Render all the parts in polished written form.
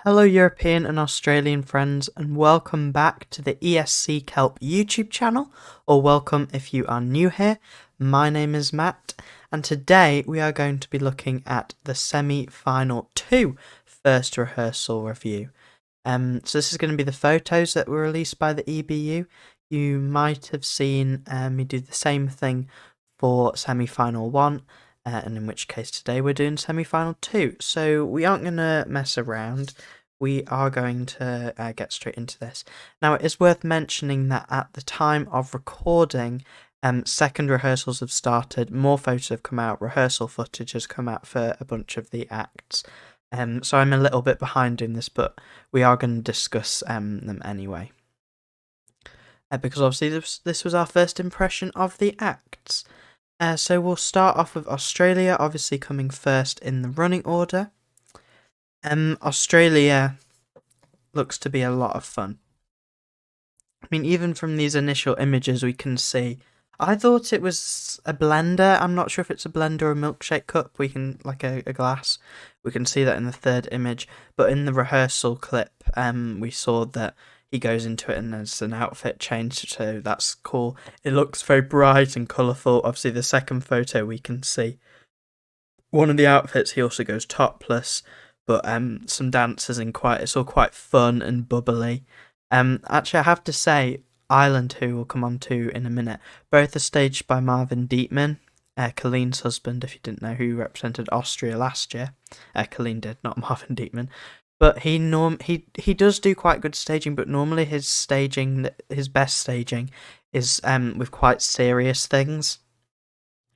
Hello, European and Australian friends, and welcome back to the ESC Kelp YouTube channel, or welcome if you are new here. My name is Matt, and today we are going to be looking at the semi-final 2 first rehearsal review. So this is going to be the photos that were released by the EBU. You might have seen me do the same thing for semi-final 1. And in which case today we're doing semi-final 2. So we aren't going to mess around. We are going to get straight into this. Now, it is worth mentioning that at the time of recording, second rehearsals have started, more photos have come out, rehearsal footage has come out for a bunch of the acts. So I'm a little bit behind in this, but we are going to discuss them anyway. Because obviously this was our first impression of the acts. So we'll start off with Australia, obviously coming first in the running order. Australia looks to be a lot of fun. I mean, even from these initial images we can see, I thought it was a blender. I'm not sure if it's a blender or a milkshake cup. We can, like a glass. We can see that in the third image. But in the rehearsal clip, we saw that he goes into it and there's an outfit change, so that's cool. It looks very bright and colourful. Obviously, the second photo we can see one of the outfits, he also goes topless, but some dancers in it's all quite fun and bubbly. Actually, I have to say, Ireland, who we'll come on to in a minute, both are staged by Marvin Dietmann, Colleen's husband, if you didn't know, who represented Austria last year. Colleen did, not Marvin Dietmann. But he does do quite good staging, but normally his best staging is with quite serious things.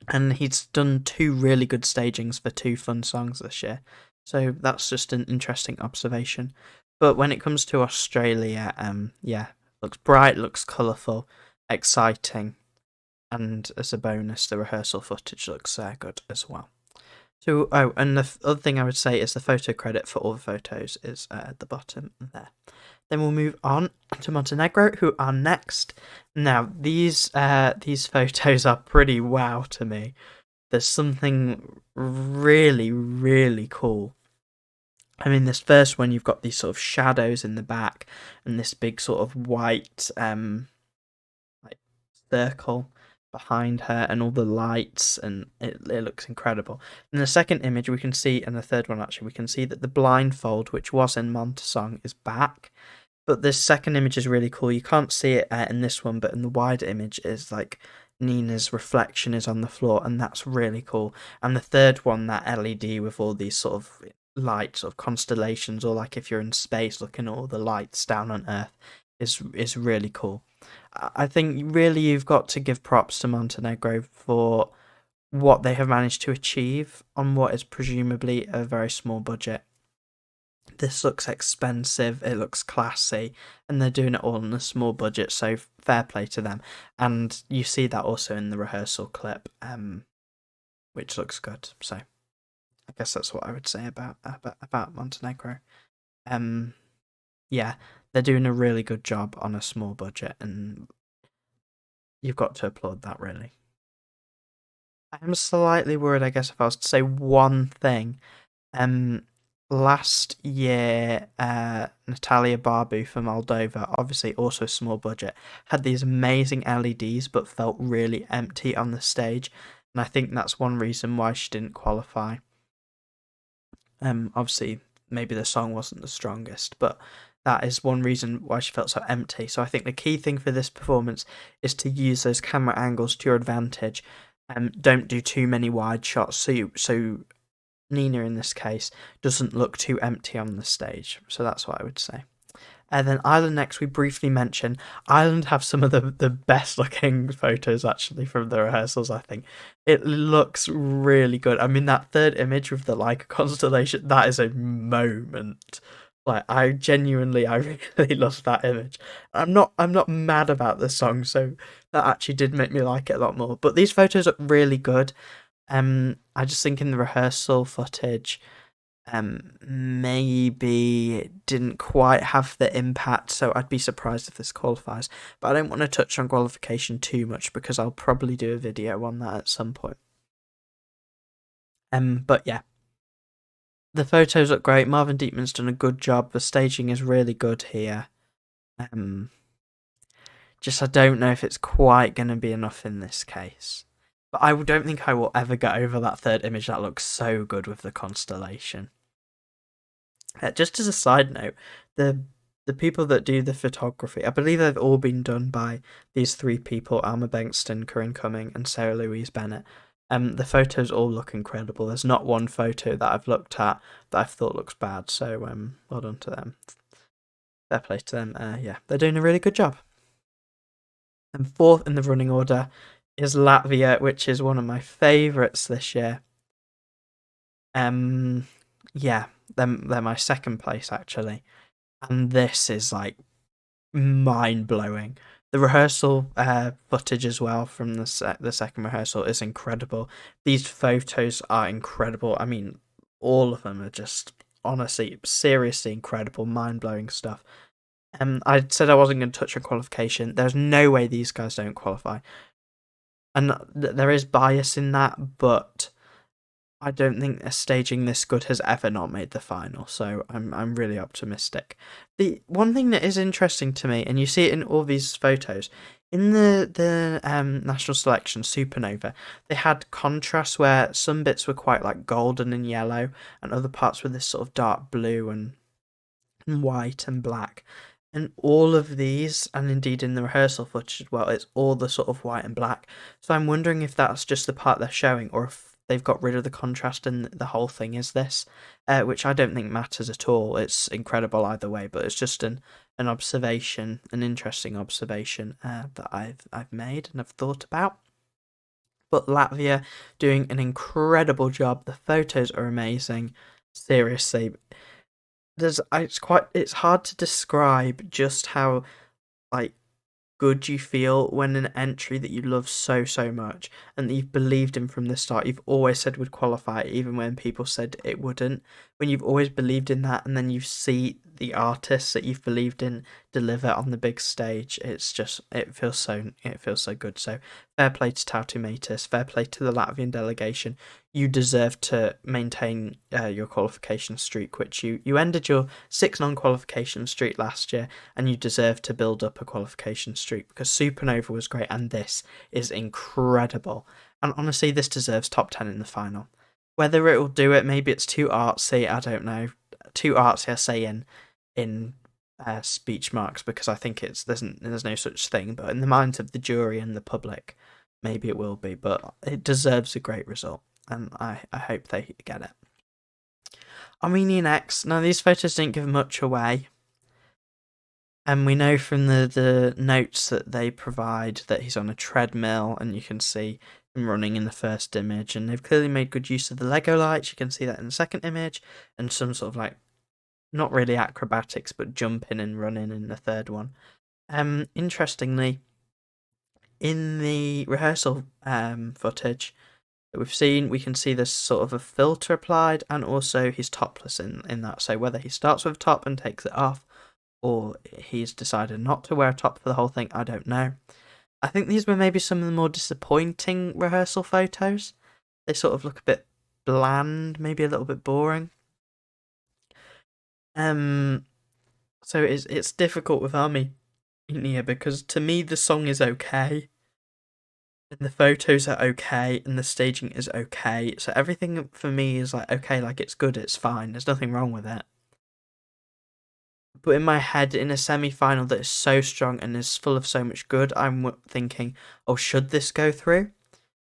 And he's done 2 really good stagings for 2 fun songs this year. So that's just an interesting observation. But when it comes to Australia, yeah, looks bright, looks colourful, exciting. And as a bonus, the rehearsal footage looks good as well. So, and the other thing I would say is the photo credit for all the photos is at the bottom there. Then we'll move on to Montenegro, who are next. Now, these photos are pretty wow to me. There's something really, really cool. I mean, this first one, you've got these sort of shadows in the back, and this big sort of white like circle behind her, and all the lights, and it looks incredible. In the second image we can see, and the third one actually, we can see that the blindfold, which was in Montesong, is back. But this second image is really cool. You can't see it in this one, but in the wider image is like Nina's reflection is on the floor, and that's really cool. And the third one, that LED with all these sort of lights of constellations, or like if you're in space looking at all the lights down on Earth, is really cool. I think really you've got to give props to Montenegro for what they have managed to achieve on what is presumably a very small budget. This looks expensive, it looks classy, and they're doing it all on a small budget, so fair play to them. And you see that also in the rehearsal clip, which looks good. So I guess that's what I would say about Montenegro. Yeah, they're doing a really good job on a small budget, and you've got to applaud that, really. I'm slightly worried, I guess, if I was to say one thing. Last year, Natalia Barbu for Moldova, obviously also small budget, had these amazing LEDs but felt really empty on the stage, and I think that's one reason why she didn't qualify. Obviously, maybe the song wasn't the strongest, but that is one reason why she felt so empty. So I think the key thing for this performance is to use those camera angles to your advantage. Don't do too many wide shots, so Nina in this case doesn't look too empty on the stage. So that's what I would say. And then Ireland next, we briefly mentioned. Ireland have some of the best looking photos actually from the rehearsals, I think. It looks really good. I mean, that third image with the Leica constellation, that is a moment. Like, I really love that image. I'm not mad about the song, so that actually did make me like it a lot more. But these photos look really good. I just think in the rehearsal footage, maybe it didn't quite have the impact, so I'd be surprised if this qualifies. But I don't want to touch on qualification too much because I'll probably do a video on that at some point. But yeah, the photos look great. Marvin Dietman's done a good job. The staging is really good here. Just I don't know if it's quite going to be enough in this case. But I don't think I will ever get over that third image. That looks so good with the constellation. Just as a side note, the people that do the photography, I believe they've all been done by these three people: Alma Bankston, Corinne Cumming, and Sarah Louise Bennett. The photos all look incredible. There's not one photo that I've looked at that I've thought looks bad. So well done to them. Fair play to them. Yeah, they're doing a really good job. And fourth in the running order is Latvia, which is one of my favourites this year. Yeah, they're my second place actually, and this is like mind blowing. The rehearsal footage as well from the second rehearsal is incredible. These photos are incredible. I mean, all of them are just honestly, seriously incredible, mind blowing stuff. I said I wasn't going to touch on qualification. There's no way these guys don't qualify, and there is bias in that, but I don't think a staging this good has ever not made the final, so I'm really optimistic. The one thing that is interesting to me, and you see it in all these photos, in the national selection Supernova, they had contrasts where some bits were quite like golden and yellow, and other parts were this sort of dark blue and white and black. And all of these, and indeed in the rehearsal footage as well, it's all the sort of white and black. So I'm wondering if that's just the part they're showing, or if they've got rid of the contrast and the whole thing is this, which I don't think matters at all. It's incredible either way, but it's just an observation, an interesting observation that I've made and I've thought about. But Latvia doing an incredible job. The photos are amazing. Seriously, it's hard to describe just how like good you feel when an entry that you love so much and that you've believed in from the start, you've always said would qualify even when people said it wouldn't, when you've always believed in that and then you see the artists that you've believed in deliver on the big stage, it feels so good. So fair play to Tautu Matis, fair play to the Latvian delegation. You deserve to maintain your qualification streak, which you ended your 6 non-qualification streak last year, and you deserve to build up a qualification streak because Supernova was great and this is incredible. And honestly, this deserves top 10 in the final. Whether it will do it, maybe it's too artsy, I don't know. Too artsy, I say in speech marks, because I think there's no such thing, but in the minds of the jury and the public, maybe it will be, but it deserves a great result, and I hope they get it. Armenia next. Now, these photos didn't give much away, and we know from the notes that they provide that he's on a treadmill, and you can see him running in the first image, and they've clearly made good use of the Lego lights. You can see that in the second image, and some sort of like, not really acrobatics, but jumping and running in the third one. Interestingly, in the rehearsal footage that we've seen, we can see there's sort of a filter applied, and also he's topless in that. So whether he starts with a top and takes it off, or he's decided not to wear a top for the whole thing, I don't know. I think these were maybe some of the more disappointing rehearsal photos. They sort of look a bit bland, maybe a little bit boring. So it's difficult with Armenia because to me the song is okay, and the photos are okay, and the staging is okay. So everything for me is like okay, like it's good, it's fine. There's nothing wrong with it. But in my head, in a semi-final that is so strong and is full of so much good, I'm thinking, oh, should this go through?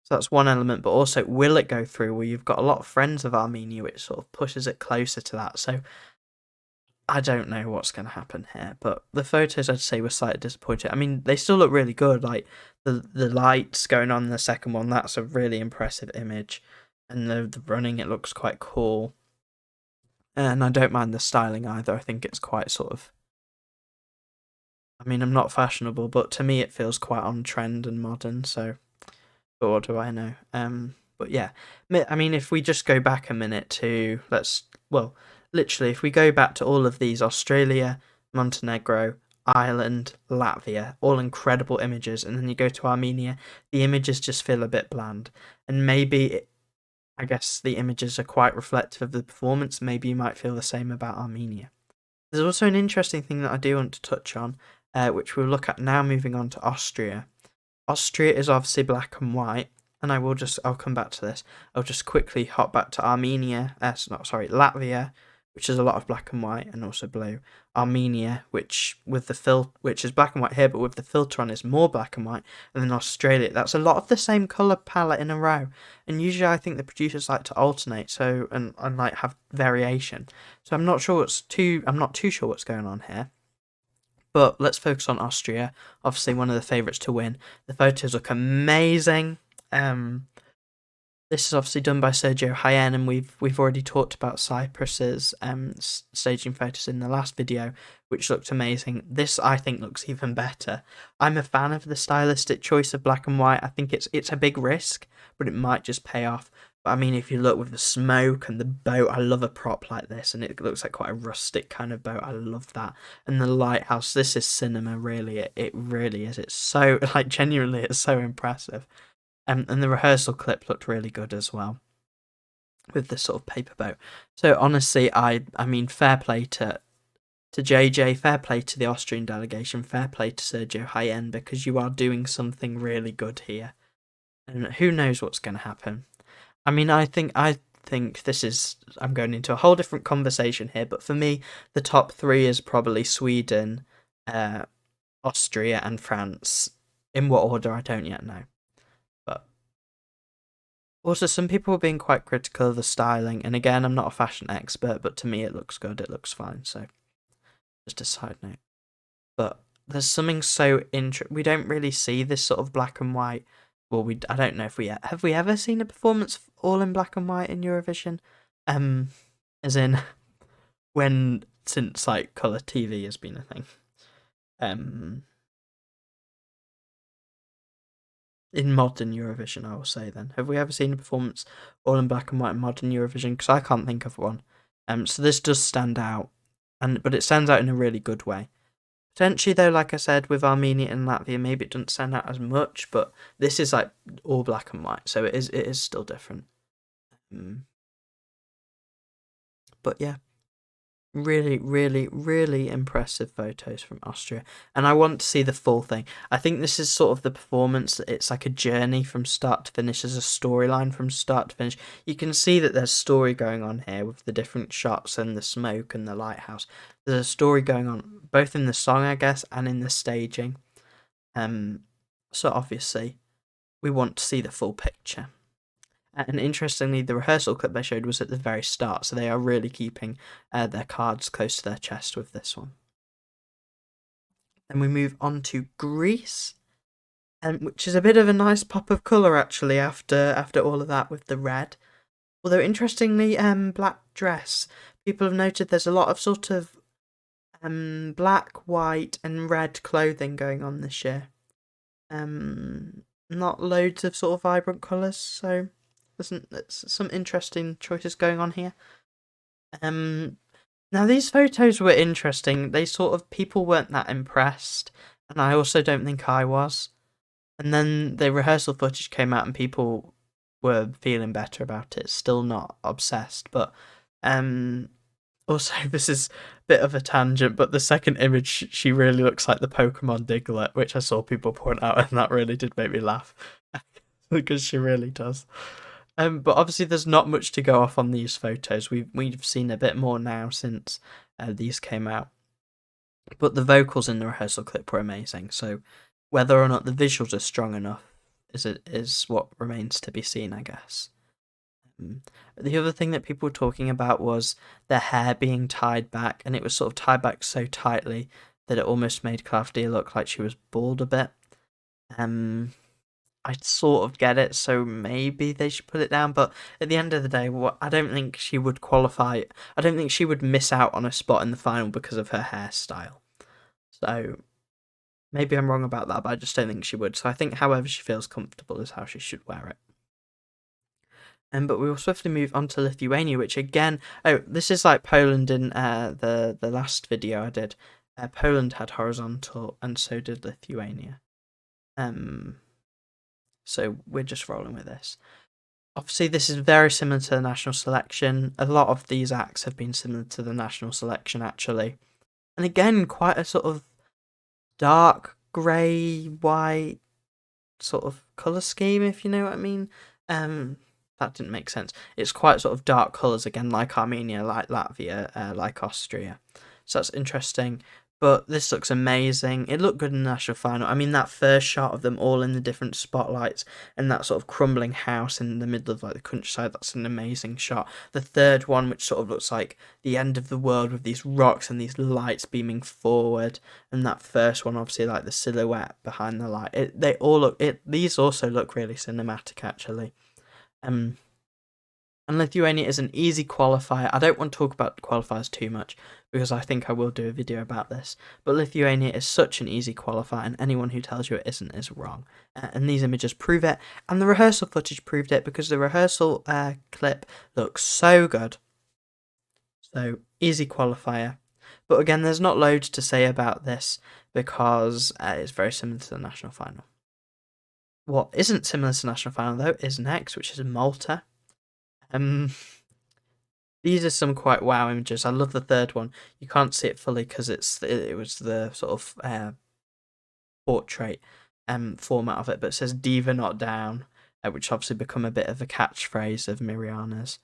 So that's one element, but also, will it go through? Well, you've got a lot of friends of Armenia, which sort of pushes it closer to that. So I don't know what's going to happen here, but the photos, I'd say, were slightly disappointing. I mean, they still look really good. Like the lights going on in the second one, that's a really impressive image, and the running, it looks quite cool. And I don't mind the styling either. I think it's quite sort of, I mean, I'm not fashionable, but to me it feels quite on trend and modern. So, but what do I know? But yeah, I mean, if we just go back a minute to literally, if we go back to all of these, Australia, Montenegro, Ireland, Latvia, all incredible images, and then you go to Armenia, the images just feel a bit bland, and maybe I guess the images are quite reflective of the performance. Maybe you might feel the same about Armenia. There's also an interesting thing that I do want to touch on, which we'll look at now moving on to Austria. Austria is obviously black and white, and I'll come back to this. I'll just quickly hop back to Latvia, which is a lot of black and white and also blue. Armenia, which is black and white here, but with the filter on is more black and white. And then Australia, that's a lot of the same colour palette in a row. And usually I think the producers like to alternate, and like have variation. So I'm not too sure what's going on here. But let's focus on Austria. Obviously, one of the favourites to win. The photos look amazing. This is obviously done by Sergio Hyen, and we've already talked about Cyprus's staging photos in the last video, which looked amazing. This, I think, looks even better. I'm a fan of the stylistic choice of black and white. I think it's a big risk, but it might just pay off. But I mean, if you look with the smoke and the boat, I love a prop like this, and it looks like quite a rustic kind of boat. I love that. And the lighthouse, this is cinema, really. It really is. It's so, like, genuinely, it's so impressive. And the rehearsal clip looked really good as well, with this sort of paper boat. So honestly, I mean, fair play to JJ, fair play to the Austrian delegation, fair play to Sergio Hyen, because you are doing something really good here. And who knows what's going to happen. I mean, I think this is, I'm going into a whole different conversation here, but for me, the top three is probably Sweden, Austria, and France. In what order, I don't yet know. But also, some people were being quite critical of the styling, and again, I'm not a fashion expert, but to me, it looks good, it looks fine, so just a side note. But there's something so we don't really see this sort of black and white. Well, I don't know if have we ever seen a performance all in black and white in Eurovision? As in, since like colour TV has been a thing. In modern Eurovision, I will say then. Have we ever seen a performance all in black and white in modern Eurovision? Because I can't think of one. So this does stand out, but it stands out in a really good way. Potentially, though, like I said, with Armenia and Latvia, maybe it doesn't stand out as much, but this is like all black and white, so it is still different. But yeah. Really, really, really impressive photos from Austria. And I want to see the full thing. I think this is sort of the performance. It's like a journey from start to finish. There's a storyline from start to finish. You can see that there's story going on here with the different shots and the smoke and the lighthouse. There's a story going on both in the song, I guess, and in the staging. So obviously, we want to see the full picture. And interestingly, the rehearsal clip they showed was at the very start, so they are really keeping their cards close to their chest with this one. Then we move on to Greece, which is a bit of a nice pop of colour actually after all of that with the red. Although interestingly, black dress. People have noted there's a lot of sort of black, white, and red clothing going on this year. Not loads of sort of vibrant colours, so there's some interesting choices going on here. Now these photos were interesting. They sort of, people weren't that impressed, and I also don't think I was. And then the rehearsal footage came out and people were feeling better about it. Still not obsessed, but also this is a bit of a tangent, but the second image, she really looks like the Pokemon Diglett, which I saw people point out, and that really did make me laugh because she really does. But obviously there's not much to go off on these photos. We've seen a bit more now since these came out. But the vocals in the rehearsal clip were amazing. So whether or not the visuals are strong enough is what remains to be seen, I guess. The other thing that people were talking about was their hair being tied back, and it was sort of tied back so tightly that it almost made Claudia look like she was bald a bit. I sort of get it, so maybe they should put it down, but at the end of the day, I don't think she would qualify. I don't think she would miss out on a spot in the final because of her hairstyle. So maybe I'm wrong about that, but I just don't think she would. So I think however she feels comfortable is how she should wear it. But we will swiftly move on to Lithuania, which again, this is like Poland in the last video I did. Poland had horizontal, and so did Lithuania. So we're just rolling with this. Obviously, this is very similar to the national selection. A lot of these acts have been similar to the national selection, actually. And again, quite a sort of dark grey, white sort of colour scheme, if you know what I mean. That didn't make sense. It's quite sort of dark colours again, like Armenia, like Latvia, like Austria. So that's interesting. But this looks amazing. It looked good in the national final. I mean, that first shot of them all in the different spotlights and that sort of crumbling house in the middle of like the countryside, that's an amazing shot. The third one, which sort of looks like the end of the world with these rocks and these lights beaming forward, and that first one, obviously, like the silhouette behind the light. They all look. These also look really cinematic, actually. Um, and Lithuania is an easy qualifier. I don't want to talk about qualifiers too much because I think I will do a video about this. But Lithuania is such an easy qualifier, and anyone who tells you it isn't is wrong. And these images prove it, and the rehearsal footage proved it because the rehearsal clip looks so good. So, easy qualifier. But again, there's not loads to say about this because it's very similar to the national final. What isn't similar to the national final, though, is next, which is Malta. These are some quite wow images. I love the third one. You can't see it fully because it was the sort of portrait format of it, but it says "Diva not down," which obviously become a bit of a catchphrase of Mirjana's.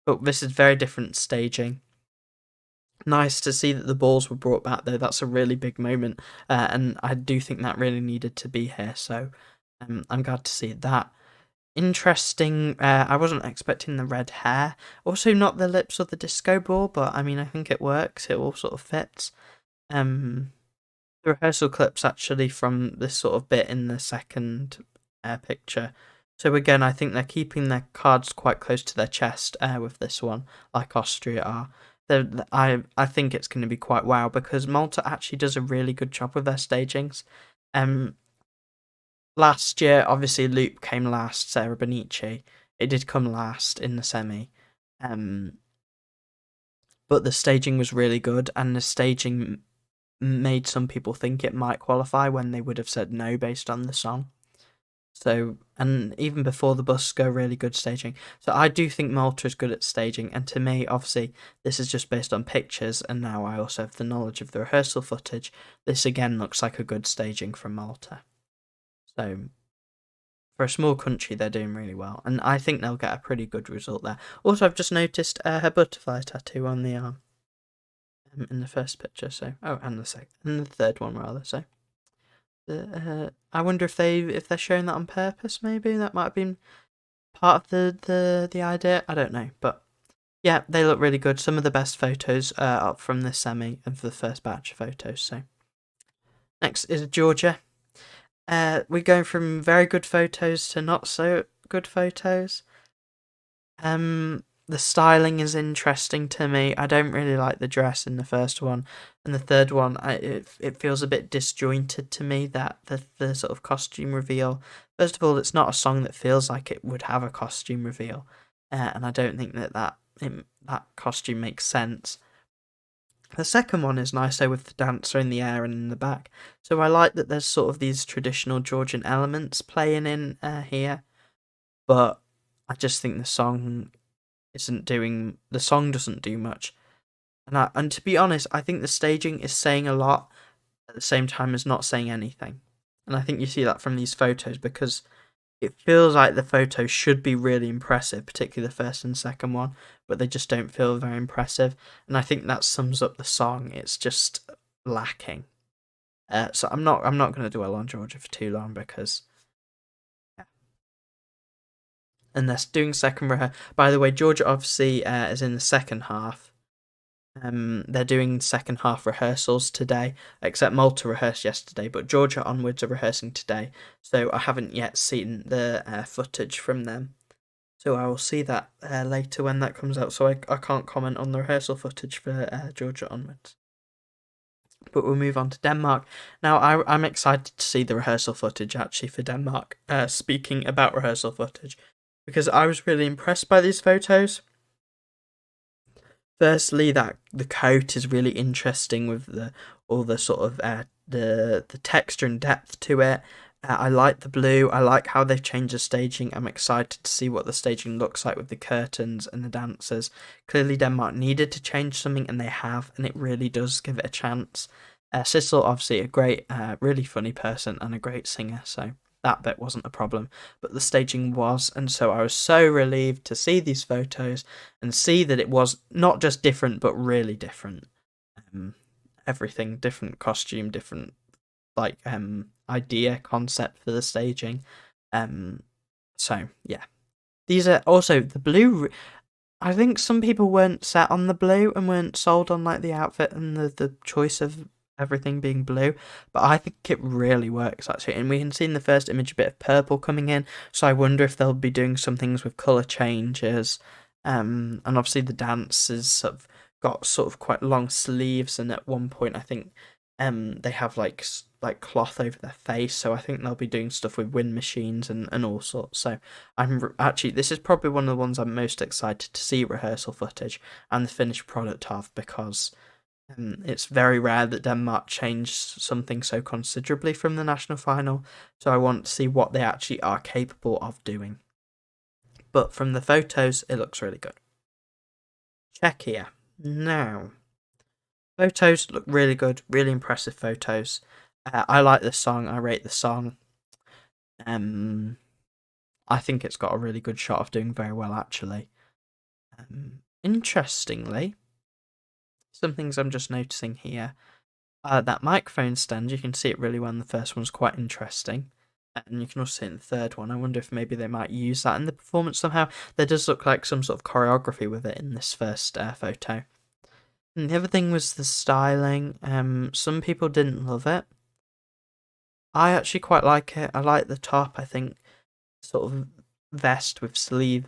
But this is very different staging. Nice to see that the balls were brought back, though. That's a really big moment, and I do think that really needed to be here. So I'm glad to see that. Interesting. I wasn't expecting the red hair. Also, not the lips or the disco ball, but I mean, I think it works. It all sort of fits. The rehearsal clips actually from this sort of bit in the second picture. So again, I think they're keeping their cards quite close to their chest with this one, like Austria are. I think it's going to be quite wow because Malta actually does a really good job with their stagings. Last year, obviously, Loop came last, Sarah Bonici. It did come last in the semi. But the staging was really good, and the staging made some people think it might qualify when they would have said no based on the song. So, and even before the Busko, really good staging. So I do think Malta is good at staging, and to me, obviously, this is just based on pictures, and now I also have the knowledge of the rehearsal footage. This again looks like a good staging from Malta. So, for a small country, they're doing really well, and I think they'll get a pretty good result there. Also, I've just noticed her butterfly tattoo on the arm in the first picture. So, and the second, and the third one rather. So, I wonder if they're showing that on purpose. Maybe that might have been part of the idea. I don't know, but yeah, they look really good. Some of the best photos up from the semi of the first batch of photos. So, next is Georgia. We're going from very good photos to not so good photos. The styling is interesting to me. I don't really like the dress in the first one, and the third one, it feels a bit disjointed to me. That the sort of costume reveal. First of all, it's not a song that feels like it would have a costume reveal, and I don't think that costume makes sense. The second one is nice though, with the dancer in the air and in the back. So I like that there's sort of these traditional Georgian elements playing in here, but I just think the song doesn't do much. And to be honest, I think the staging is saying a lot at the same time as not saying anything. And I think you see that from these photos because it feels like the photos should be really impressive, particularly the first and second one, but they just don't feel very impressive. And I think that sums up the song. It's just lacking. So I'm not going to dwell on Georgia for too long because, yeah. And they're doing second rehearsal. By the way, Georgia obviously is in the second half. They're doing second half rehearsals today, except Malta rehearsed yesterday, but Georgia onwards are rehearsing today, so I haven't yet seen the footage from them. So I will see that later when that comes out, so I can't comment on the rehearsal footage for Georgia onwards. But we'll move on to Denmark. Now, I'm excited to see the rehearsal footage, actually, for Denmark, speaking about rehearsal footage, because I was really impressed by these photos. Firstly, that the coat is really interesting with all the sort of the texture and depth to it. I like the blue. I like how they've changed the staging. I'm excited to see what the staging looks like with the curtains and the dancers. Clearly, Denmark needed to change something, and they have, and it really does give it a chance. Sissel, obviously, a great, really funny person and a great singer, so that bit wasn't a problem. But the staging was, and so I was so relieved to see these photos and see that it was not just different, but really different. Um, Everything, different costume, different idea concept for the staging. Um so yeah. These are also the blue. I think some people weren't set on the blue and weren't sold on like the outfit and the choice of everything being blue, but I think it really works actually. And we can see in the first image a bit of purple coming in, so I wonder if they'll be doing some things with colour changes. And obviously the dancers have got sort of quite long sleeves, and at one point I think they have like cloth over their face, so I think they'll be doing stuff with wind machines and all sorts. So actually, this is probably one of the ones I'm most excited to see rehearsal footage and the finished product of, because it's very rare that Denmark changed something so considerably from the national final. So I want to see what they actually are capable of doing. But from the photos, it looks really good. Czechia. Now, photos look really good, really impressive photos. I like the song. I rate the song. I think it's got a really good shot of doing very well, actually. Interestingly, some things I'm just noticing here. That microphone stand, you can see it really well in the first one's quite interesting. And you can also see it in the third one. I wonder if maybe they might use that in the performance somehow. There does look like some sort of choreography with it in this first photo. And the other thing was the styling. Some people didn't love it. I actually quite like it. I like the top. I think sort of vest with sleeve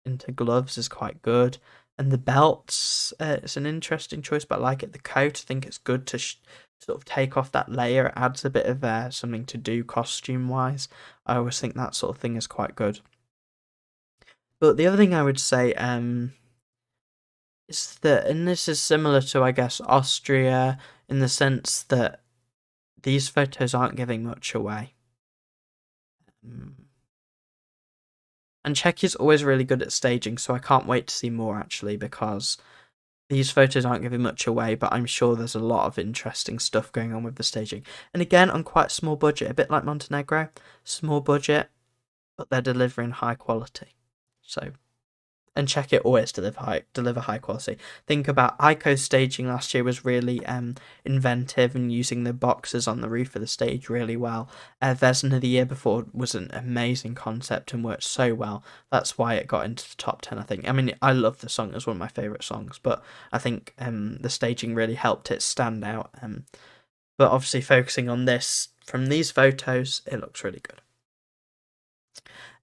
into gloves is quite good. And the belts, it's an interesting choice, but I like it. The coat, I think it's good to sort of take off that layer. It adds a bit of something to do costume wise. I always think that sort of thing is quite good. But the other thing I would say is that, and this is similar to, I guess, Austria, in the sense that these photos aren't giving much away. And Czechia's always really good at staging, so I can't wait to see more actually, because these photos aren't giving much away, but I'm sure there's a lot of interesting stuff going on with the staging. And again, on quite a small budget, a bit like Montenegro, small budget, but they're delivering high quality. So, and Czechia always deliver high quality. Think about Aiko's staging last year was really inventive and using the boxes on the roof of the stage really well. Vesna the year before was an amazing concept and worked so well. That's why it got into the top 10, I think. I mean, I love the song, it's one of my favourite songs, but I think the staging really helped it stand out. But obviously focusing on this, from these photos, it looks really good.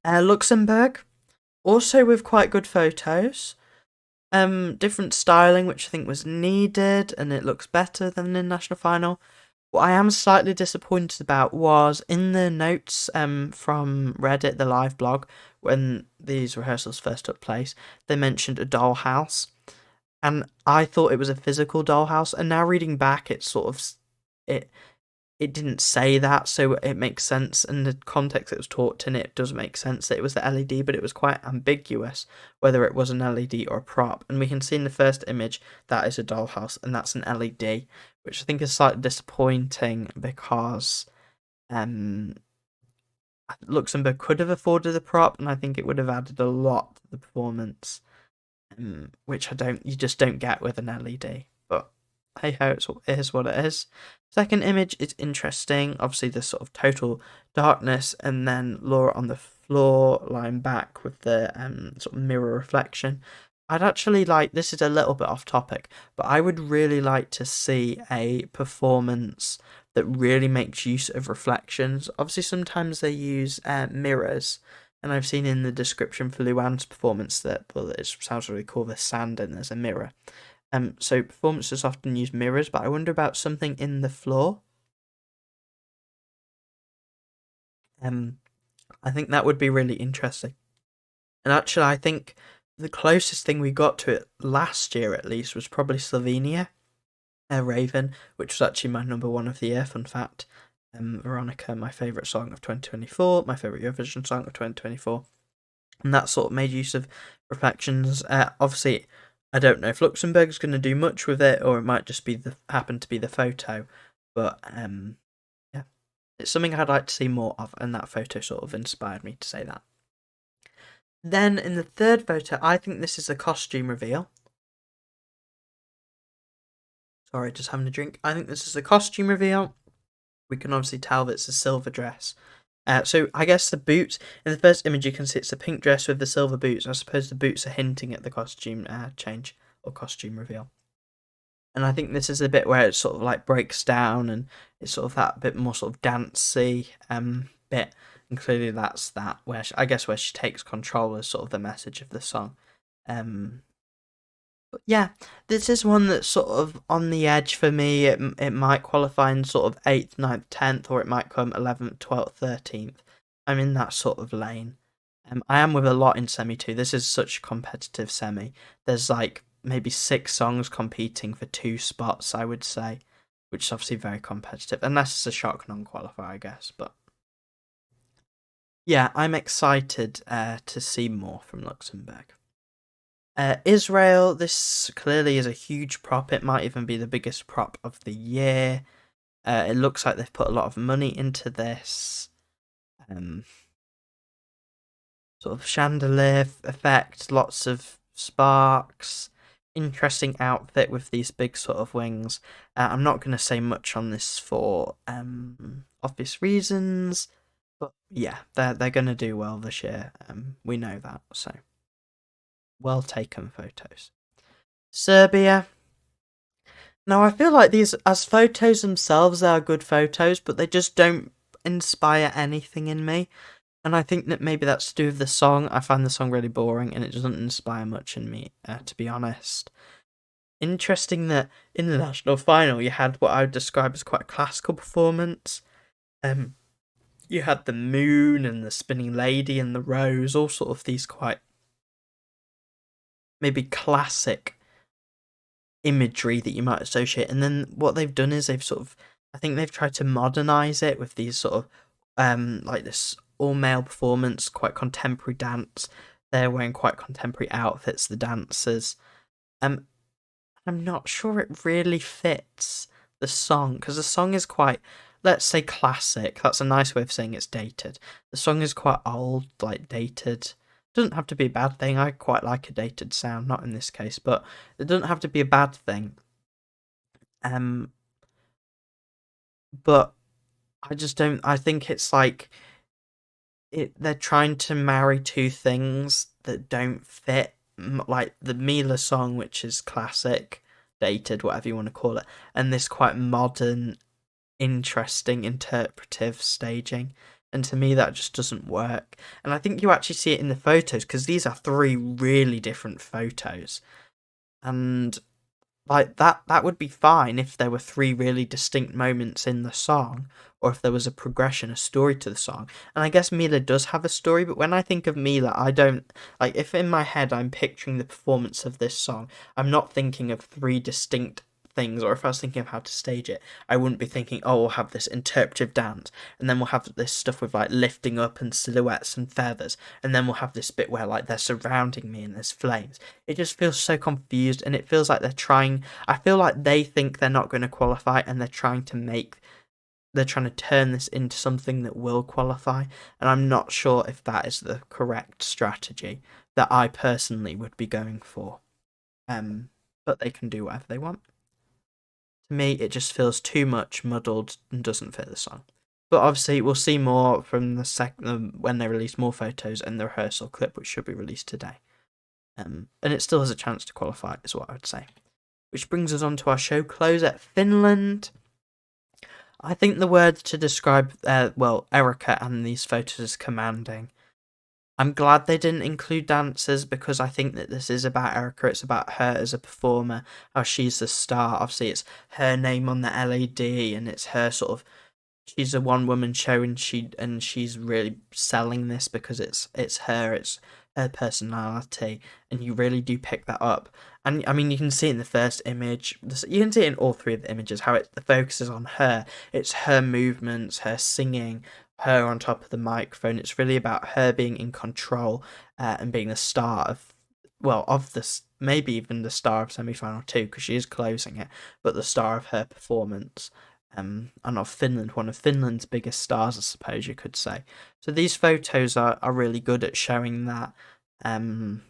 Luxembourg, also with quite good photos. Different styling, which I think was needed, and it looks better than in national final. What I am slightly disappointed about was in the notes from Reddit, the live blog, when these rehearsals first took place, they mentioned a dollhouse, and I thought it was a physical dollhouse, and now reading back, it's sort of it didn't say that, so it makes sense, and the context it was talked in, it does make sense that it was the LED, but it was quite ambiguous whether it was an LED or a prop. And we can see in the first image that is a dollhouse, and that's an LED, which I think is slightly disappointing because Luxembourg could have afforded the prop, and I think it would have added a lot to the performance, which you just don't get with an LED. But hey ho, it is what it is. Second image is interesting. Obviously, the sort of total darkness, and then Laura on the floor, lying back with the sort of mirror reflection. I'd actually like, this is a little bit off topic, but I would really like to see a performance that really makes use of reflections. Obviously, sometimes they use mirrors, and I've seen in the description for Luann's performance that, well, it sounds really cool, there's sand and there's a mirror. So performances often use mirrors, but I wonder about something in the floor. I think that would be really interesting. And actually, I think the closest thing we got to it last year, at least, was probably Slovenia, Raven, which was actually my number one of the year, fun fact. Veronica, my favourite song of 2024, my favourite Eurovision song of 2024. And that sort of made use of reflections. Obviously, I don't know if Luxembourg's going to do much with it, or it might just be happen to be the photo. But yeah, it's something I'd like to see more of, and that photo sort of inspired me to say that. Then in the third photo, I think this is a costume reveal. Sorry, just having a drink. I think this is a costume reveal. We can obviously tell that it's a silver dress. So I guess the boots, in the first image you can see it's a pink dress with the silver boots. I suppose the boots are hinting at the costume change or costume reveal. And I think this is a bit where it sort of like breaks down and it's sort of that bit more sort of dancey bit. And clearly that's that where I guess where she takes control as sort of the message of the song. But yeah, this is one that's sort of on the edge for me. It might qualify in sort of 8th, 9th, 10th, or it might come 11th, 12th, 13th. I'm in that sort of lane. I am with a lot in semi 2. This is such a competitive semi. There's like maybe 6 songs competing for 2 spots, I would say, which is obviously very competitive, unless it's a shock non-qualifier, I guess. But yeah, I'm excited to see more from Luxembourg. Israel, this clearly is a huge prop. It might even be the biggest prop of the year. It looks like they've put a lot of money into this. Sort of chandelier effect, lots of sparks. Interesting outfit with these big sort of wings. I'm not going to say much on this for obvious reasons, but yeah, they're going to do well this year. We know that, so well taken photos. Serbia. Now I feel like these as photos themselves they are good photos, but they just don't inspire anything in me. And I think that maybe that's to do with the song. I find the song really boring and it doesn't inspire much in me, to be honest. Interesting that in the national final you had what I would describe as quite a classical performance. You had the moon and the spinning lady and the rose, all sort of these quite maybe classic imagery that you might associate. And then what they've done is they've sort of, I think they've tried to modernize it with these sort of like this all male performance, quite contemporary dance. They're wearing quite contemporary outfits, the dancers. I'm not sure it really fits the song because the song is quite, let's say, classic. That's a nice way of saying it's dated. The song is quite old, like dated. Doesn't have to be a bad thing. I quite like a dated sound, not in this case, but it doesn't have to be a bad thing. But I just don't. I think it's like they're trying to marry two things that don't fit, like the Mila song, which is classic, dated, whatever you want to call it, and this quite modern, interesting, interpretive staging. And to me, that just doesn't work. And I think you actually see it in the photos because these are 3 really different photos. And like that would be fine if there were 3 really distinct moments in the song, or if there was a progression, a story to the song. And I guess Mila does have a story, but when I think of Mila, I don't like if in my head I'm picturing the performance of this song, I'm not thinking of 3 distinct things, or if I was thinking of how to stage it, I wouldn't be thinking, oh, we'll have this interpretive dance, and then we'll have this stuff with like lifting up and silhouettes and feathers, and then we'll have this bit where like they're surrounding me and there's flames. It just feels so confused, and it feels like they're trying. I feel like they think they're not going to qualify, and they're trying to turn this into something that will qualify, and I'm not sure if that is the correct strategy that I personally would be going for. But they can do whatever they want. To me, it just feels too much muddled and doesn't fit the song. But obviously, we'll see more from the when they release more photos and the rehearsal clip, which should be released today. And it still has a chance to qualify, is what I would say. Which brings us on to our show closer, Finland. I think the words to describe, Erica and these photos is commanding. I'm glad they didn't include dancers because I think that this is about Erica. It's about her as a performer, how she's the star. Obviously, it's her name on the LED, and it's her sort of. She's a one-woman show, and she's really selling this because it's her personality, and you really do pick that up. And I mean, you can see in the first image, you can see it in all three of the images, how the focus is on her. It's her movements, her singing, her on top of the microphone. It's really about her being in control and being the star of, well, of this, maybe even the star of semi-final two, because she is closing it, but the star of her performance. And of Finland, one of Finland's biggest stars, I suppose you could say. So these photos are really good at showing that. And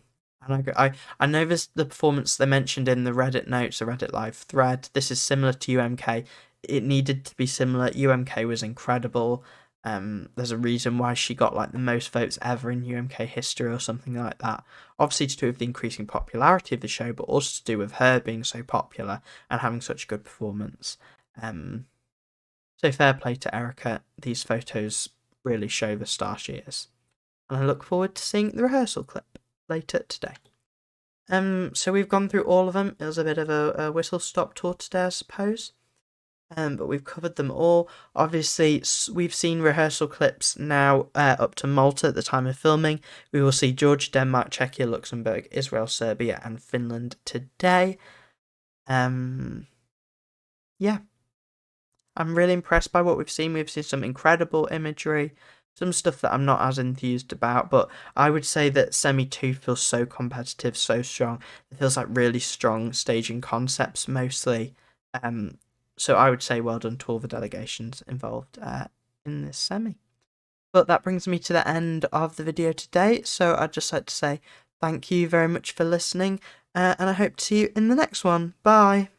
I know this the performance they mentioned in the Reddit notes, the Reddit live thread. This is similar to UMK. It needed to be similar. UMK was incredible. There's a reason why she got like the most votes ever in UMK history or something like that. Obviously to do with the increasing popularity of the show, but also to do with her being so popular and having such a good performance. So fair play to Erica. These photos really show the star she is. And I look forward to seeing the rehearsal clip later today. So we've gone through all of them. It was a bit of a whistle-stop tour today, I suppose. But we've covered them all. Obviously, we've seen rehearsal clips now up to Malta at the time of filming. We will see Georgia, Denmark, Czechia, Luxembourg, Israel, Serbia, and Finland today. Yeah. I'm really impressed by what we've seen. We've seen some incredible imagery, some stuff that I'm not as enthused about, but I would say that Semi 2 feels so competitive, so strong. It feels like really strong staging concepts mostly. So I would say well done to all the delegations involved in this semi. But that brings me to the end of the video today, so I'd just like to say thank you very much for listening, and I hope to see you in the next one. Bye!